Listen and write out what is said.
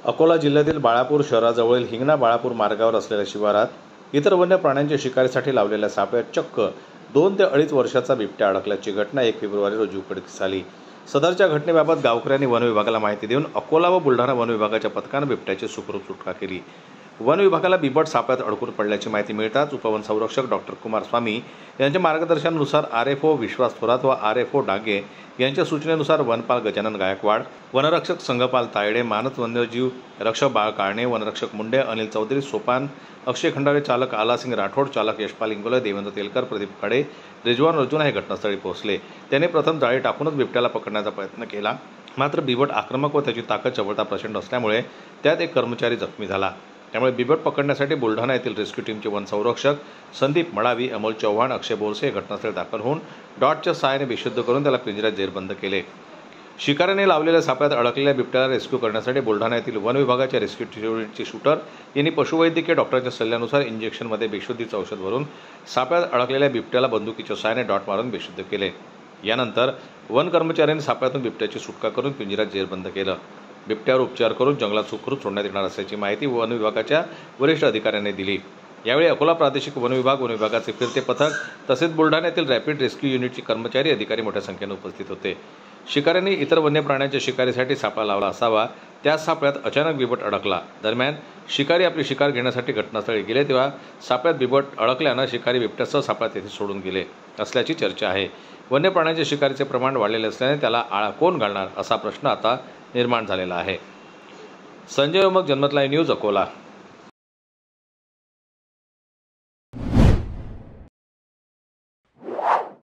अकोला जिल्ह्यातील बाळापूर शहराजवळील हिंगणा बाळापूर मार्गावर असलेल्या शिवारात इतर वन्य प्राण्यांच्या शिकारीसाठी लावलेल्या सापळ्यात चक्क 2 ते 2.5 वर्षाचा बिबट्या अडकल्याची घटना 1 फेब्रुवारी रोजी उघडकीस आली। सदरच्या घटनेबाबत गावकऱ्यांनी वन विभागाला माहिती देऊन अकोला व बुलढाणा वन विभागाच्या पथकाने बिबट्याची सुखरूप सुटका केली। वन विभागाला बिबट सापळ्यात अडकून पडल्याची माहिती मिळताच उपवन संरक्षक डॉक्टर कुमार स्वामी यांच्या मार्गदर्शनानुसार आरएफओ विश्वास थोरात व आरएफओ डागे यांच्या सूचनेनुसार वनपाल गजानन गायकवाड, वनरक्षक संघपाल तायडे, मानस वन्यजीव रक्षक बाळ काळणे, वनरक्षक मुंडे, अनिल चौधरी, सोपान, अक्षय खंडारे, चालक आलासिंग राठोड, चालक यशपाल इंगोले, देवेंद्र तेलकर, प्रदीप खडे, रिजवान अर्जुन हे घटनास्थळी पोहोचले। त्यांनी प्रथम जाळी टाकूनच बिबट्याला पकडण्याचा प्रयत्न केला, मात्र बिबट आक्रमक व त्याची ताकद चपळता प्रचंड असल्यामुळे त्यात एक कर्मचारी जखमी झाला। त्यामुळे बिबट पकडण्यासाठी बुलढाणा येथील रेस्क्यू टीमचे वन संरक्षक संदीप मडावी, अमोल चव्हाण, अक्षय बोरसे घटनास्थळी दाखल होऊन डॉटच्या सहाय्याने बेशुद्ध करून त्याला पिंजऱ्यात जेरबंद केले। शिकाऱ्याने लावलेल्या सापळ्यात अडकलेल्या बिबट्याला रेस्क्यू करण्यासाठी बुलढाणा येथील वन विभागाच्या रेस्क्यू युनिटचे शूटर यांनी पशुवैद्यकीय डॉक्टरच्या सल्ल्यानुसार इंजेक्शनमध्ये बेशुद्धीचं औषध भरून सापळ्यात अडकलेल्या बिबट्याला बंदुकीच्या सहाय्याने डॉट मारून बेशुद्ध केले। यानंतर वन कर्मचाऱ्यांनी सापळ्यातून बिबट्याची सुटका करून पिंजऱ्यात जेरबंद केलं। बिबट्यावर उपचार करून जंगलात सुखरूप सोडण्यात येणार असल्याची माहिती वन विभागाच्या वरिष्ठ अधिकाऱ्यांनी दिली। यावेळी अकोला प्रादेशिक वन विभागाचे फिरते पथक तसेच बुलढाणा येथील रॅपिड रेस्क्यू युनिटचे कर्मचारी अधिकारी मोठ्या संख्येने उपस्थित होते। शिकाऱ्यांनी इतर वन्य प्राण्यांच्या शिकारीसाठी सापळा लावला असावा, त्या सापळ्यात अचानक बिबट अडकला। दरम्यान शिकारी आपली शिकार घेण्यासाठी घटनास्थळी गेले तेव्हा सापळ्यात बिबट अडकल्यानं शिकारी बिबट्यासह सापळ्यात तेथे सोडून गेले असल्याची चर्चा आहे। वन्य प्राण्यांच्या शिकारीचे प्रमाण वाढलेले असल्याने त्याला आळा कोण घालणार असा प्रश्न आता निर्माण झालेला आहे। संजय ओमक, जनमत लाईव्ह न्यूज, अकोला।